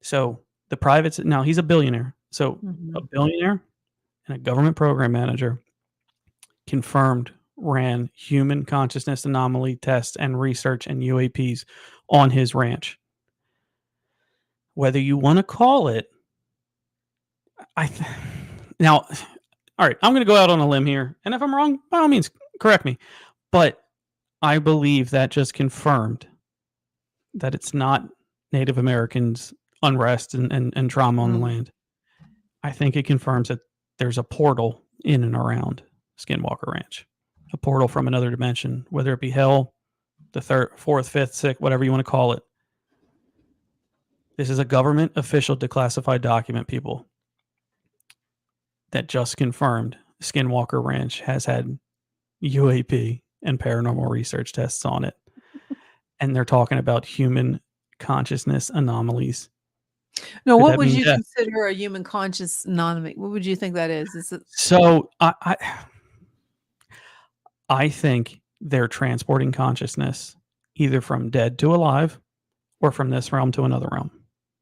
So the privates, now he's a billionaire. So a billionaire and a government program manager confirmed ran human consciousness anomaly tests and research and UAPs on his ranch. Whether you want to call it, now, all right, I'm going to go out on a limb here, and if I'm wrong, by all means, correct me. But I believe that just confirmed that it's not Native Americans' unrest and trauma on the land. I think it confirms that there's a portal in and around Skinwalker Ranch. a portal from another dimension, whether it be hell, the third, fourth, fifth, sixth, whatever you want to call it. This is a government official declassified document, people, that just confirmed Skinwalker Ranch has had UAP and paranormal research tests on it. And they're talking about human consciousness anomalies. No, Could what that would mean you death? consider a human conscious anomaly? What would you think that is? Is it So I think they're transporting consciousness either from dead to alive or from this realm to another realm.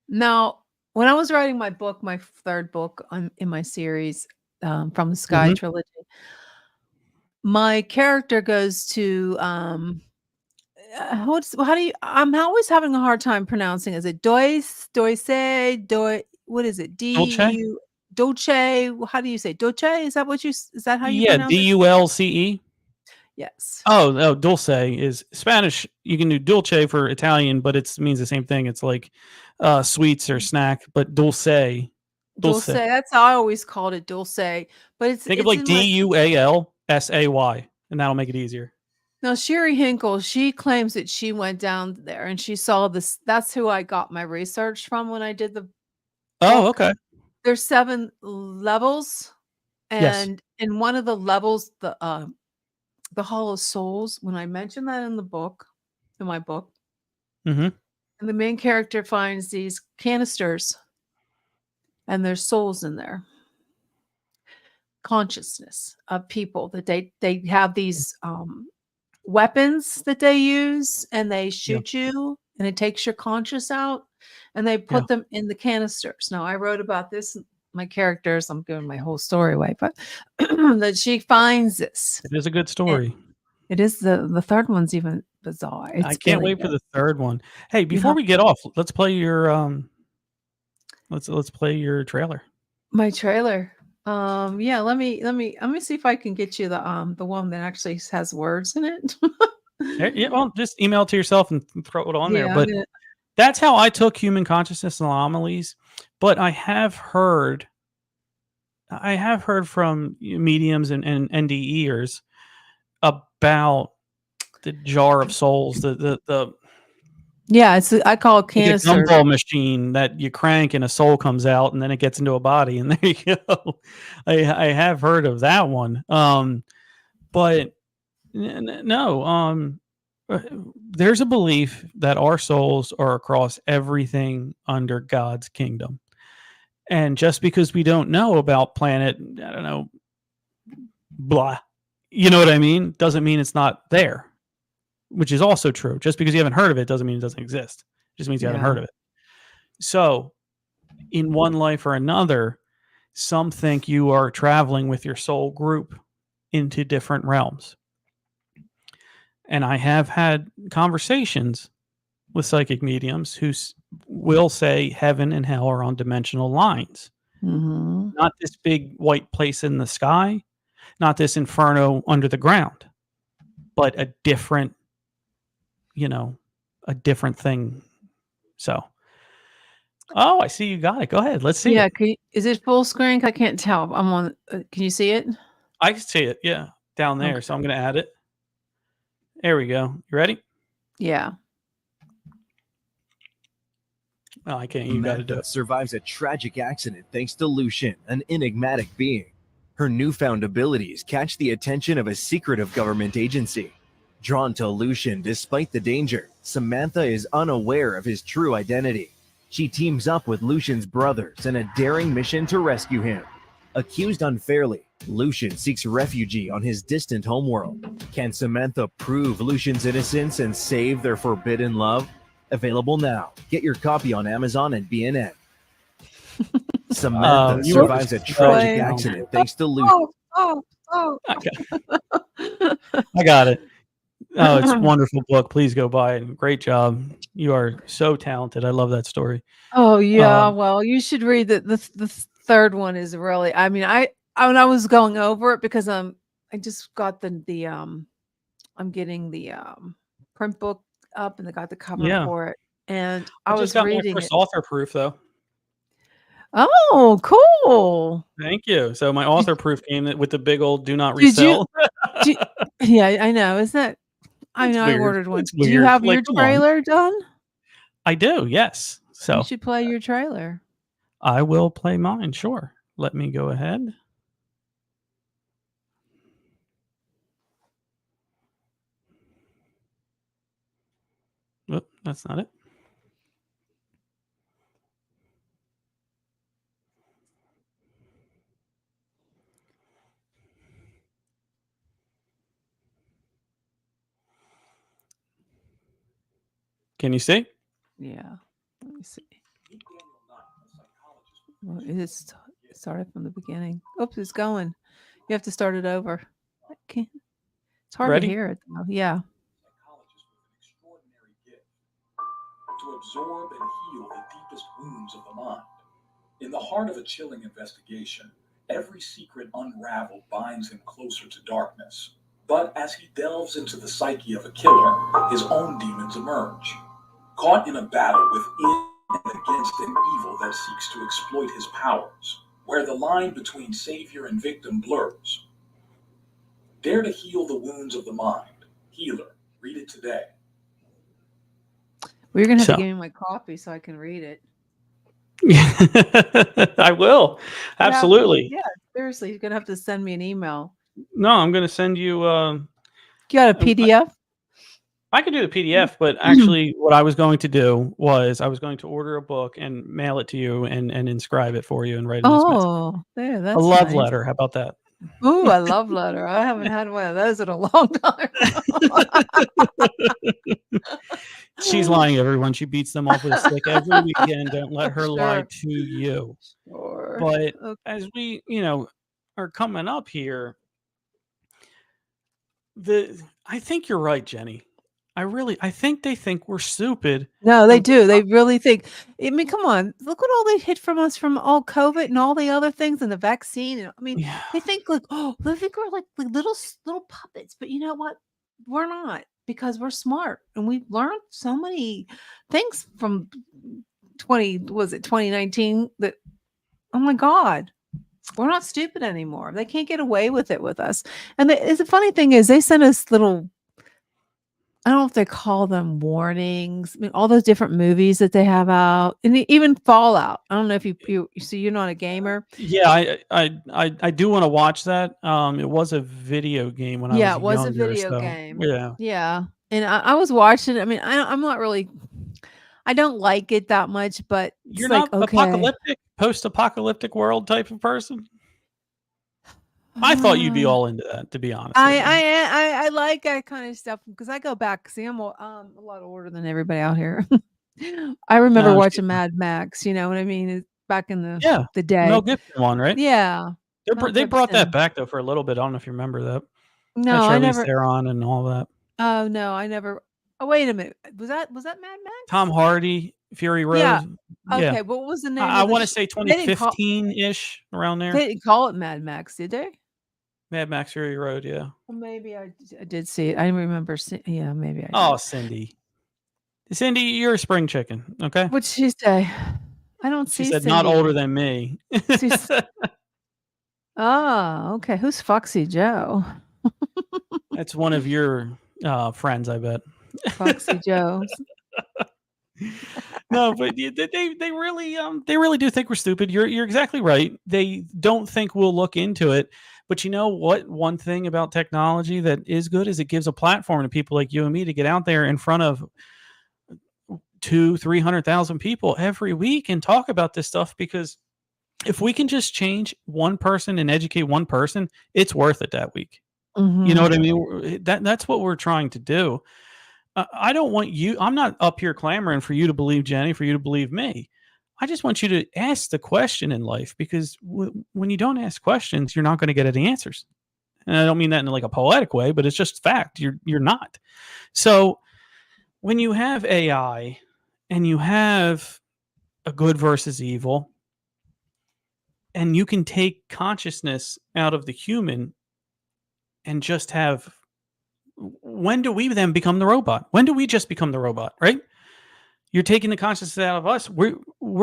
now? When I was writing my book, my third book in my series, from the Sky Mhm. trilogy, my character goes to how do you? I'm always having a hard time pronouncing. Is it Doise, what is it? Dulce? Dolce? How do you say Dolce? Is that is that how you Yeah, pronounce it? Dulce. Yes. Oh, no, dulce is Spanish. You can do dulce for Italian, but it means the same thing. It's like sweets or snack, but dulce. Dulce. That's how I always called it, Dulce. But Think of it's like in my DUALSAY, and that'll make it easier. now Sherry Hinkle, she claims that she went down there and she saw this. That's who I got my research from when I did the Oh, book. okay. There's 7 levels, Yes. and in one of the levels, the Hall of Souls, when I mentioned that in my book, Mm-hmm. and the main character finds these canisters and there's souls in there, consciousness of people that they have these weapons that they use, and they Yeah. shoot you and it takes your conscious out, and they Yeah. put them in the canisters. Now I wrote about this, my characters, I'm giving my whole story away, but that she finds this. It is a good And story. it is the third one's even bizarre. I It's can't really wait for good. the third one. Hey, You before have we get off, let's play your let's play your trailer. my trailer. Yeah, let me see if I can get you the one that actually has words in it. Yeah, well, just email it to yourself and throw it on there. Yeah, I'm But gonna that's how I took human consciousness anomalies. But I have heard from mediums and NDEers about the jar of souls, the yeah, I call it like a canisters. gumball machine that you crank and a soul comes out and then it gets into a body, and there you go. I have heard of that one. But no, there's a belief that our souls are across everything under God's kingdom. And just because we don't know about planet, I don't know, blah, you know what I mean? Doesn't mean it's not there, which is also true. Just because you haven't heard of it doesn't mean it doesn't exist. It just means you haven't Yeah. heard of it. So, in one life or another, some think you are traveling with your soul group into different realms. And I have had conversations with psychic mediums who will say heaven and hell are on dimensional lines. Mhm. Not this big white place in the sky, not this inferno under the ground, but a different, a different thing. So, oh, I see you got it. Go ahead. Let's see Yeah, it. is it full screen? I can't tell. I'm on can you see it? I can see it. Yeah. Down there. Okay. So I'm going to add it. There we go. You ready? Yeah. Oh, I can't. You got to do Samantha it. survives a tragic accident thanks to Lucian, an enigmatic being. Her newfound abilities catch the attention of a secretive government agency. Drawn to Lucian despite the danger, Samantha is unaware of his true identity. She teams up with Lucian's brothers in a daring mission to rescue him. Accused unfairly, Lucian seeks refuge on his distant homeworld. Can Samantha prove Lucian's innocence and save their forbidden love? Available now. Get your copy on Amazon and BNN. Samantha You were survives a so tragic talented. accident thanks to Lucian. Oh. I got it. Oh, it's a wonderful book. Please go buy it. Great job. You are so talented. I love that story. Oh yeah, Um, well, you should read the third one is really, I mean, when I was going over it because I just got the I'm getting the print book up and I got the cover Yeah. for it, and I I was just got my reading first it. author proof though. Oh, cool. Thank you. So my author proof came with the big old "Do not Did you resell." Do, yeah, I know. Isn't that? I It's know. I weird. ordered one. It's Do you weird. have Like, your come on. trailer done? I do. Yes. You So should play your trailer. I will play mine. Sure. Let me go ahead. Oop, that's not it. Can you see? Yeah. Let me see. Well, it is started from the beginning. Oops, it's going. You have to start it over. I can't. It's hard to Ready? hear it though. Yeah. Psychologist with an extraordinary gift to absorb and heal the deepest wounds of the mind. In the heart of a chilling investigation, every secret unraveled binds him closer to darkness. But as he delves into the psyche of a killer, his own demons emerge. Caught in a battle within and against an evil that seeks to exploit his powers, where the line between savior and victim blurs. Dare to heal the wounds of the mind. Healer. Read it today. Well, you're gonna have to So give me my copy so I can read it. I will. Absolutely. Yeah, seriously, you're gonna have to send me an email. No, I'm going to send you. You got a PDF? I could do the PDF, but actually, what I was going to do was I was going to order a book and mail it to you and inscribe it for you and write a nice message. Oh, there, A that's love nice. letter. How about that? Ooh, a love letter. I haven't had one of those in a long time. She's lying, everyone. She beats them off with a stick every weekend. Don't let her lie Sure. to you. Sure. But Okay. as we, are coming up here, I think you're right, Jenny. I think they think we're stupid. No, they And do. They really think. I mean, come on. Look what all they hid from us from all COVID and all the other things and the vaccine. And I mean, yeah, they think like, oh, they think we're like little puppets. But you know what? We're not because we're smart and we've learned so many things from 2019 that oh my God, we're not stupid anymore. They can't get away with it with us. And the funny thing is they send us little I don't know if they call them warnings. I mean, all those different movies that they have out, and even Fallout. I don't know if you see you're not a gamer. yeah. I do want to watch that. It was a video game when I Yeah, was it was a younger, video so game. yeah. Yeah, and I was watching. I mean, I'm not really. I don't like it that much, but You're it's like not okay. post-apocalyptic world type of person. I thought you'd be all into that, to be honest with you. I like that kind of stuff because I go back. See, I'm a lot older than everybody out here. I remember No, watching Mad Max. You know what I mean? Back in yeah, the Mel day. Gibson one, right? Yeah, Mel They brought that Gibson. back though for a little bit. I don't know if you remember that. Had No, I Charlize never. Theron and all that. Oh no, I never. Oh wait a minute. Was that Mad Max? Tom Hardy, Fury Yeah. Road. Yeah, Okay. What was the name I of the? want to say They didn't call. 2015-ish around there. They didn't call it Mad Max, did they? Mad Max Fury Road. Yeah. Well, maybe I did see it. I remember. Yeah, maybe I did. Oh, Cindy, you're a spring chicken. Okay. What'd she say? I don't She see said not Cindy. older than me. She's. Oh, okay. Who's Foxy Joe? That's one of your friends, I bet. Foxy Joe. No, but they really do think we're stupid. You're exactly right. They don't think we'll look into it. But you know what? One thing about technology that is good is it gives a platform to people like you and me to get out there in front of 200,000-300,000 people every week and talk about this stuff. Because if we can just change one person and educate one person, it's worth it that week. Mm-hmm. You know what I mean? That's what we're trying to do. I don't want you. I'm not up here clamoring for you to believe Jenny, for you to believe me. I just want you to ask the question in life, because when you don't ask questions, you're not going to get any answers. And I don't mean that in like a poetic way, but it's just fact. You're not. So when you have AI and you have a good versus evil, and you can take consciousness out of the human and just have, when do we then become the robot? When do we just become the robot, right? You're taking the consciousness out of us. We're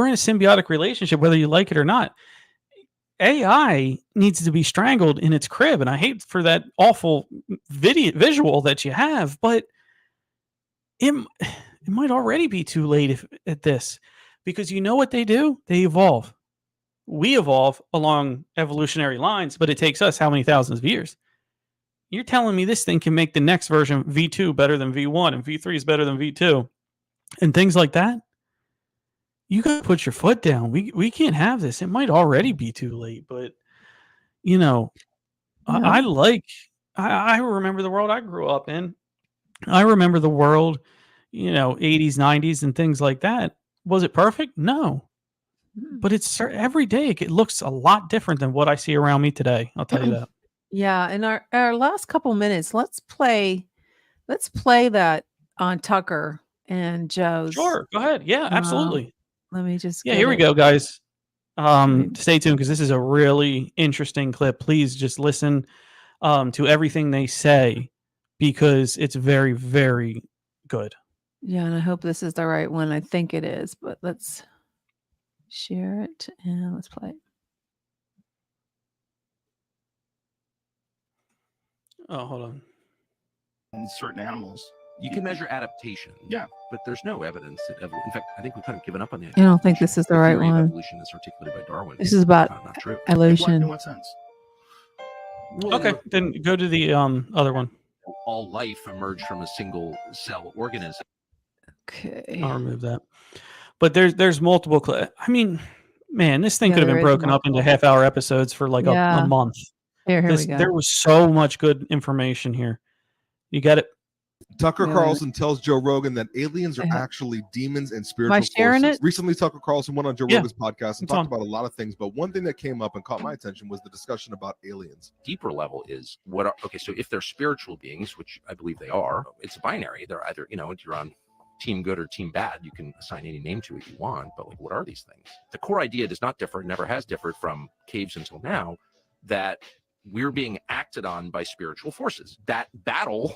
in a symbiotic relationship, whether you like it or not. AI needs to be strangled in its crib, and I hate for that awful visual that you have, but it might already be too late at this, because you know what they do? They evolve. We evolve along evolutionary lines, but it takes us how many thousands of years? You're telling me this thing can make the next version V2 better than V1 and V3 is better than V2 and things like that? You got to put your foot down. We can't have this. It might already be too late, but you know, I No. like. I remember the world I grew up in. I remember the world, 80s, 90s, and things like that. Was it perfect? No, but it's every day it looks a lot different than what I see around me today. I'll tell you that. Yeah, in our last couple minutes, let's play that on Tucker and Joe's. Sure, go ahead. Yeah, absolutely. Let me just Yeah, get here we it. go, guys. Right. Stay tuned because this is a really interesting clip. Please just listen to everything they say because it's very, very good. Yeah, and I hope this is the right one. I think it is, but let's share it and let's play it. Oh, hold on. In certain animals. You can measure adaptation. Yeah. But there's no evidence that in fact, I think we've kind of given up on the I don't think this is the right theory of one. evolution as articulated by Darwin. This is about not true. evolution. In what sense? Okay, then go to the other one. All life emerged from a single cell organism. Okay. I'll remove that. But there's multiple. I mean, man, this thing Yeah, could have there been is broken up into half-hour episodes for like a Yeah. month. Here we go. There was so much good information here. You got it. Tucker Yeah. Carlson tells Joe Rogan that aliens are I have- actually demons and Am spiritual I sharing forces. it? Recently, Tucker Carlson went on Joe Yeah. Rogan's podcast and It's talked on. about a lot of things, but one thing that came up and caught my attention was the discussion about aliens. Deeper level is so if they're spiritual beings, which I believe they are, it's binary. They're either, you're on team good or team bad. You can assign any name to it you want, but like, what are these things? The core idea does not differ, never has differed from caves until now, that we're being acted on by spiritual forces. That battle,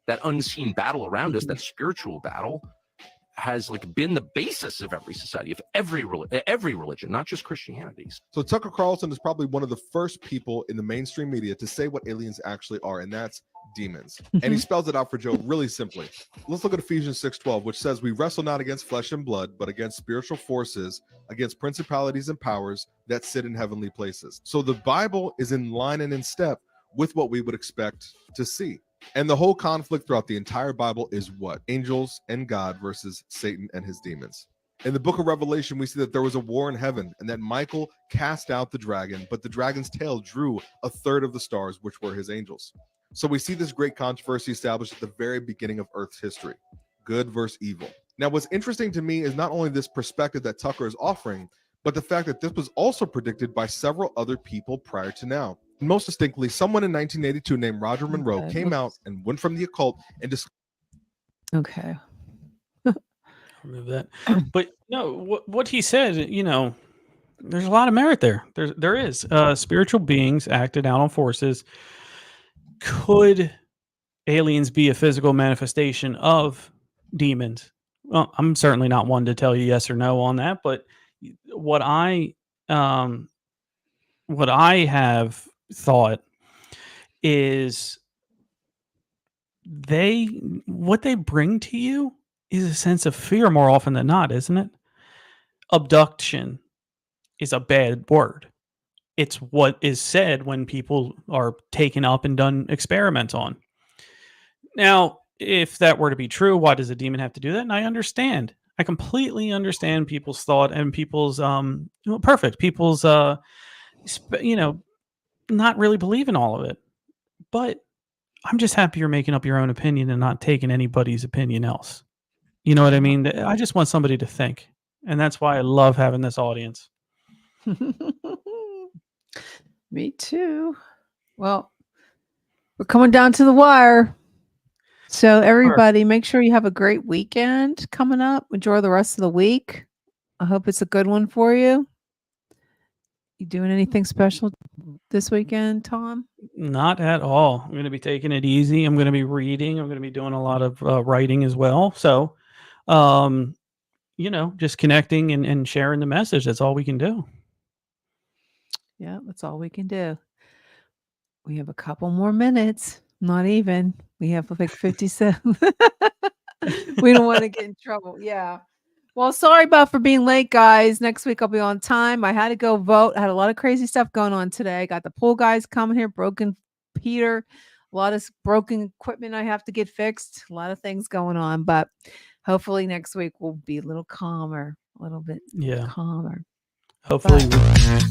that unseen battle around us, that spiritual battle, has been the basis of every society, of every religion, not just Christianity's. So Tucker Carlson is probably one of the first people in the mainstream media to say what aliens actually are, and that's demons. And he spells it out for Joe really simply. Let's look at Ephesians 6:12, which says, "We wrestle not against flesh and blood, but against spiritual forces, against principalities and powers that sit in heavenly places." So the Bible is in line and in step with what we would expect to see. And the whole conflict throughout the entire Bible is what? Angels and God versus Satan and his demons. In the book of Revelation, we see that there was a war in heaven and that Michael cast out the dragon, but the dragon's tail drew a third of the stars, which were his angels. So we see this great controversy established at the very beginning of Earth's history, good versus evil. Now, what's interesting to me is not only this perspective that Tucker is offering, but the fact that this was also predicted by several other people prior to now. Most distinctly, someone in 1982 named Roger Monroe Okay, came out and went from the occult and Okay. Remove that. But no, what he said, there's a lot of merit there. There is spiritual beings acted out on forces. Could aliens be a physical manifestation of demons? Well, I'm certainly not one to tell you yes or no on that, but what I have thought is what they bring to you is a sense of fear more often than not, isn't it? Abduction is a bad word. It's what is said when people are taken up and done experiments on. Now, if that were to be true, why does a demon have to do that? And I understand. I completely understand people's thought and people's people's not really believe in all of it. But I'm just happy you're making up your own opinion and not taking anybody's opinion else. You know what I mean? I just want somebody to think. And that's why I love having this audience. Me too. Well, we're coming down to the wire. So everybody, make sure you have a great weekend coming up. Enjoy the rest of the week. I hope it's a good one for you. You doing anything special this weekend, Tom? Not at all. I'm going to be taking it easy. I'm going to be reading. I'm going to be doing a lot of writing as well. So, just connecting and sharing the message. That's all we can do. Yeah, that's all we can do. We have a couple more minutes. Not even. We have like 57. We don't want to get in trouble. Yeah. Well, sorry about for being late, guys. Next week I'll be on time. I had to go vote. I had a lot of crazy stuff going on today. Got the pool guys coming here, broken Peter, a lot of broken equipment I have to get fixed. A lot of things going on, but hopefully next week will be a little calmer, a little bit Yeah. calmer. Hopefully. But